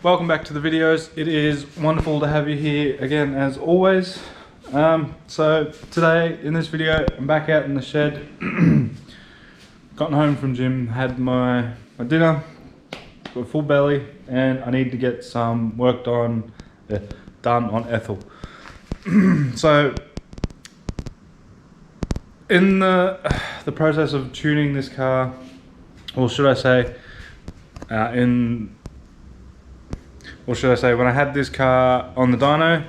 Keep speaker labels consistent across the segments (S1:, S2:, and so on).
S1: welcome back to the videos. It is wonderful to have you here again as always. So today in this video I'm back out in the shed. Gotten home from gym, had my dinner, got a full belly, and I need to get some work done on Ethel. So in the process of tuning this car, or should I say when I had this car on the dyno,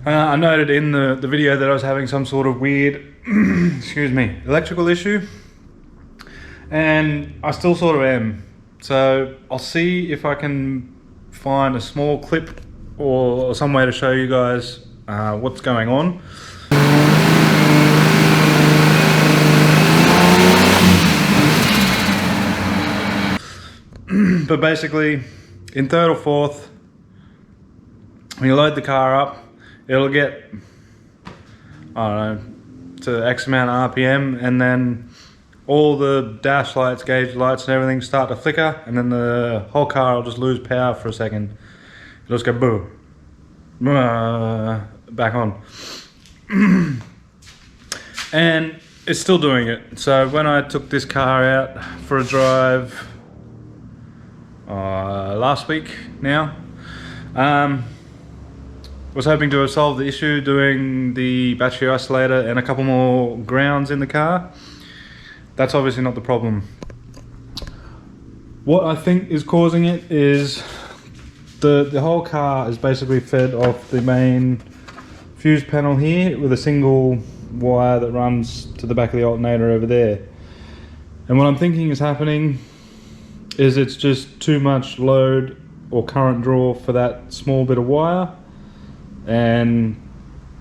S1: I noted in the video that I was having some sort of weird electrical issue, and I still sort of am. So I'll see if I can find a small clip or some way to show you guys what's going on. But basically, in third or fourth, when you load the car up, it'll get, I don't know, to X amount of RPM, and then all the dash lights, gauge lights and everything start to flicker, and then the whole car will just lose power for a second. It'll just go boom, back on. And it's still doing it. So when I took this car out for a drive last week now, was hoping to have solved the issue doing the battery isolator and a couple more grounds in the car. That's obviously not the problem. What I think is causing it is the whole car is basically fed off the main fuse panel here with a single wire that runs to the back of the alternator over there. And what I'm thinking is happening is it's just too much load or current draw for that small bit of wire, and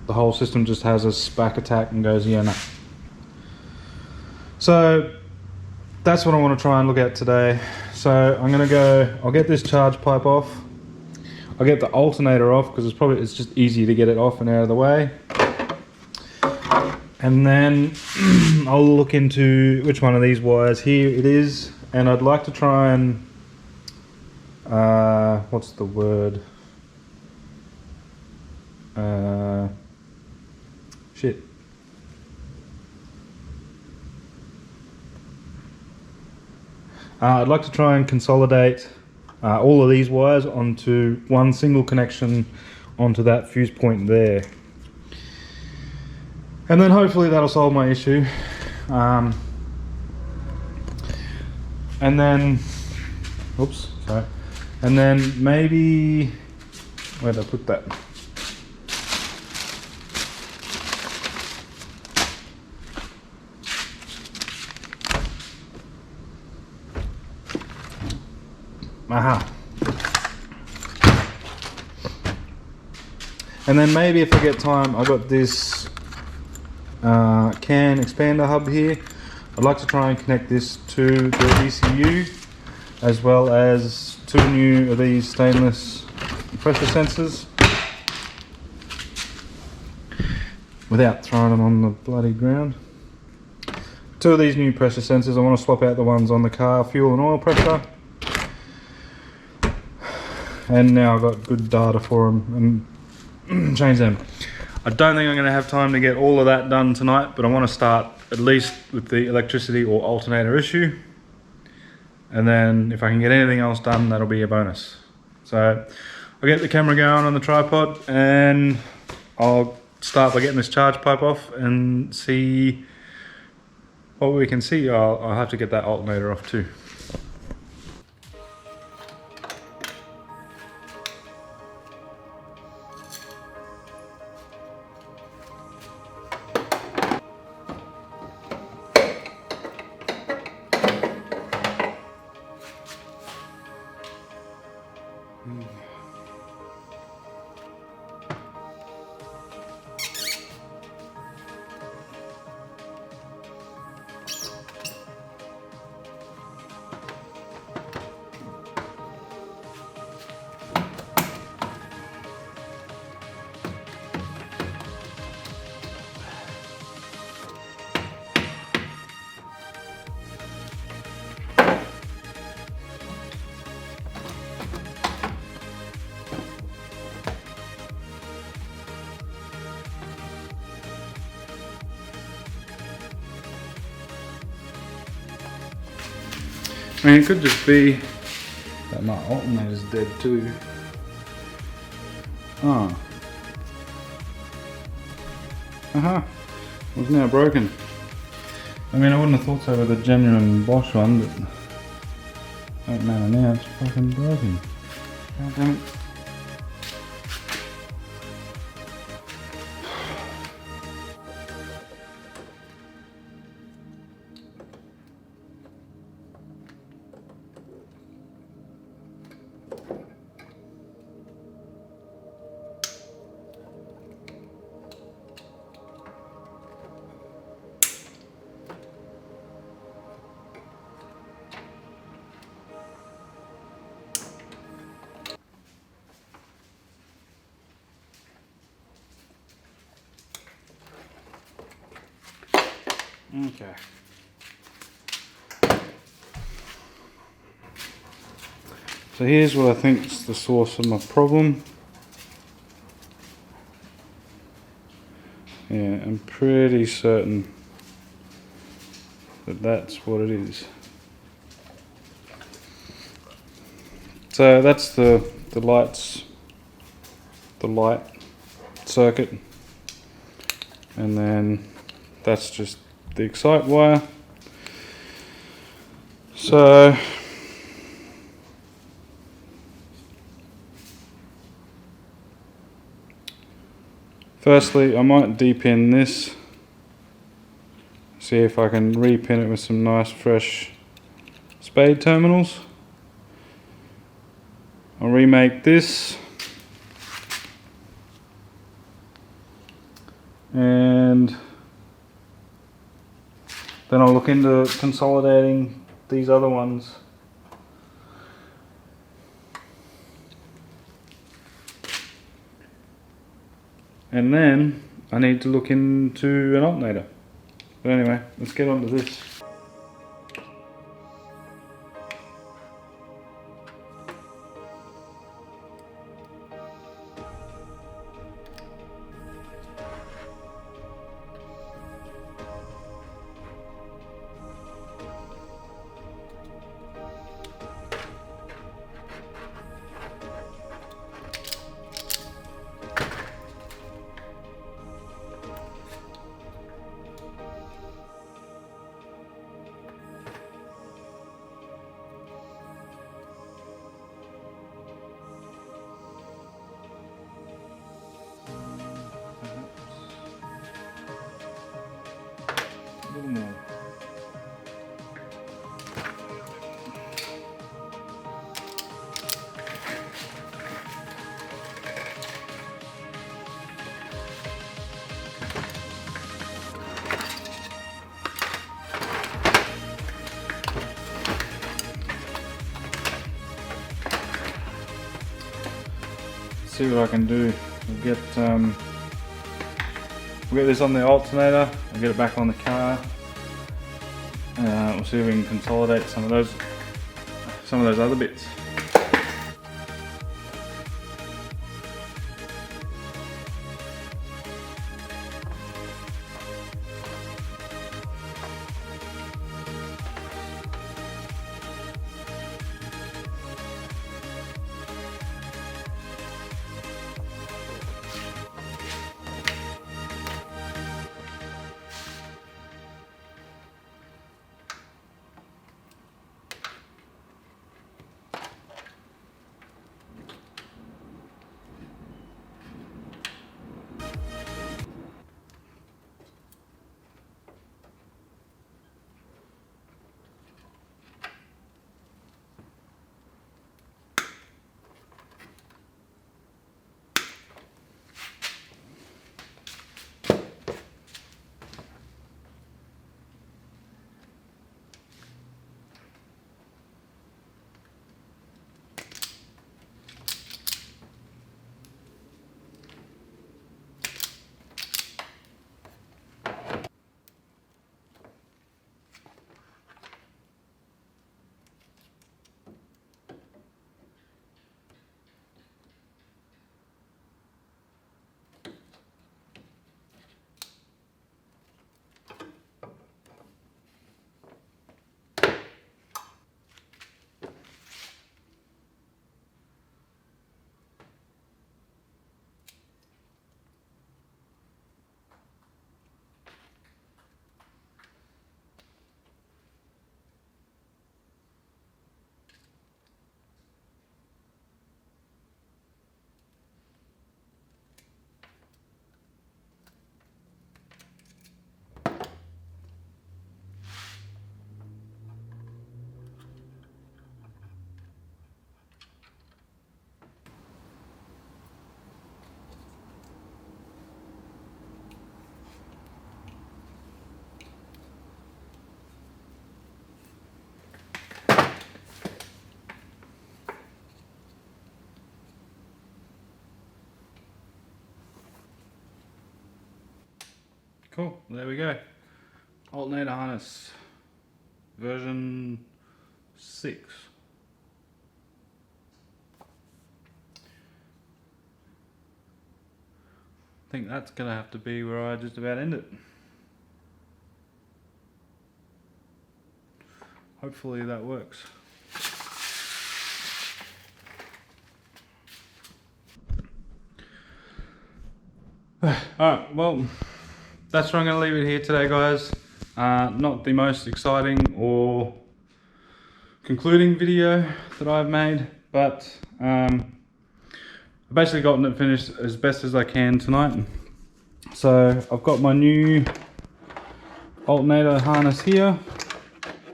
S1: the whole system just has a spack attack and goes, yeah, no. So that's what I want to try and look at today. So I'm gonna go, I'll get this charge pipe off, I'll get the alternator off because it's just easy to get it off and out of the way, and then I'll look into which one of these wires here it is. And I'd like to try and, what's the word? Shit. I'd like to try and consolidate all of these wires onto one single connection onto that fuse point there. And then hopefully that'll solve my issue. And then, oops, sorry. And then maybe, where'd I put that? Aha. And then maybe if I get time, I've got this CAN expander hub here. I'd like to try and connect this to the ECU, as well as two new of these stainless pressure sensors, without throwing them on the bloody ground. Two of these new pressure sensors. I want to swap out the ones on the car fuel and oil pressure, and now I've got good data for them and change them. I don't think I'm going to have time to get all of that done tonight, but I want to start at least with the electricity or alternator issue, and then if I can get anything else done, that'll be a bonus. So I'll get the camera going on the tripod, and I'll start by getting this charge pipe off and see what we can see. I'll have to get that alternator off too. I mean, it could just be that my alternator's dead too. Oh. It was now broken. I mean, I wouldn't have thought so with a genuine Bosch one, but don't matter now, it's fucking broken. God damn it. Okay. So here's what I think is the source of my problem. Yeah, I'm pretty certain that that's what it is. So that's the light circuit, and then that's just the excite wire. So firstly, I might de-pin this, see if I can re-pin it with some nice fresh spade terminals. I'll remake this, and then I'll look into consolidating these other ones. And then I need to look into an alternator. But anyway, let's get on to this. A little more. See what I can do. We'll get this on the alternator. I'll get it back on the car. We'll see if we can consolidate some of those other bits. Cool, there we go. Alternator harness, version 6. I think that's gonna have to be where I just about end it. Hopefully that works. Alright, well, that's where I'm going to leave it here today, guys. Not the most exciting or concluding video that I've made, but I've basically gotten it finished as best as I can tonight. So I've got my new alternator harness here.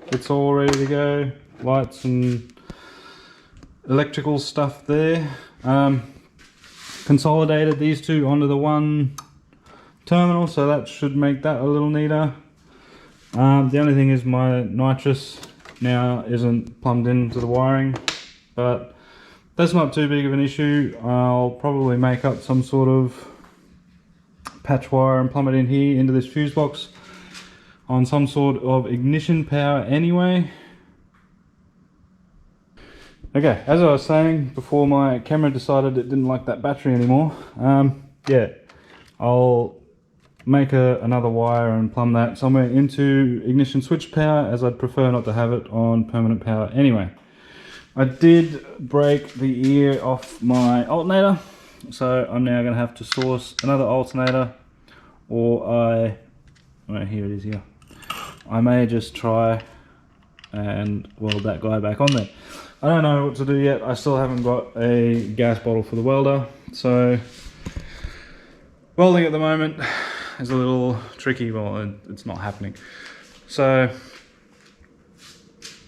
S1: It's all ready to go. Lights and electrical stuff there. Consolidated these two onto the one terminal, so that should make that a little neater. The only thing is my nitrous now isn't plumbed into the wiring, but that's not too big of an issue. I'll probably make up some sort of patch wire and plumb it in here into this fuse box on some sort of ignition power anyway. Okay, as I was saying before my camera decided it didn't like that battery anymore, yeah, I'll make another wire and plumb that somewhere into ignition switch power, as I'd prefer not to have it on permanent power anyway. I did break the ear off my alternator, so I'm now going to have to source another alternator, or here it is here. I may just try and weld that guy back on there. I don't know what to do yet. I still haven't got a gas bottle for the welder, so welding at the moment is a little tricky. Well, it's not happening. So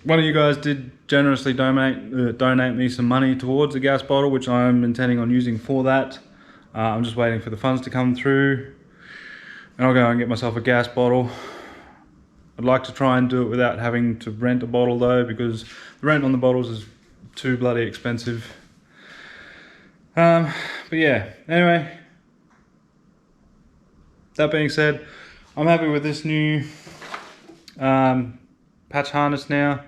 S1: one of you guys did generously donate me some money towards a gas bottle, which I'm intending on using for that. I'm just waiting for the funds to come through, and I'll go and get myself a gas bottle. I'd like to try and do it without having to rent a bottle though, because the rent on the bottles is too bloody expensive. But yeah, anyway, that being said, I'm happy with this new patch harness now.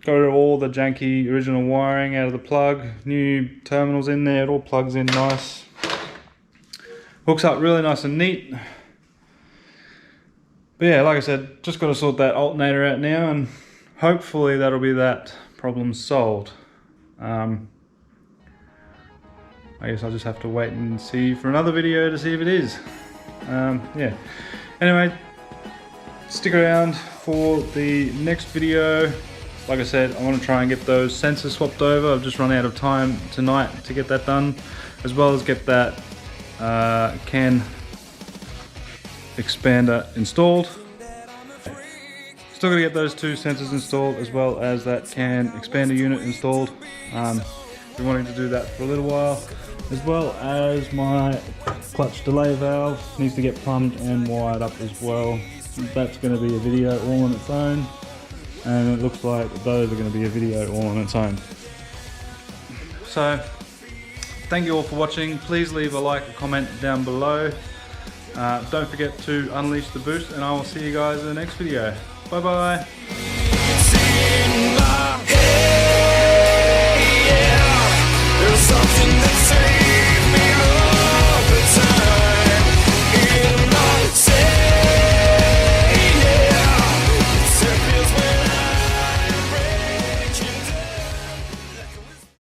S1: Got rid of all the janky original wiring out of the plug, new terminals in there, it all plugs in nice. Hooks up really nice and neat. But yeah, like I said, just got to sort that alternator out now, and hopefully that'll be that problem solved. I guess I'll just have to wait and see for another video to see if it is. Yeah. Anyway, stick around for the next video. Like I said, I want to try and get those sensors swapped over. I've just run out of time tonight to get that done, as well as get that CAN expander installed. Still got to get those two sensors installed, as well as that CAN expander unit installed. Been wanting to do that for a little while, as well as my clutch delay valve needs to get plumbed and wired up as well. That's going to be a video all on its own, and it looks like those are going to be a video all on its own. So thank you all for watching. Please leave a like or comment down below. Don't forget to unleash the boost, and I will see you guys in the next video. Bye bye.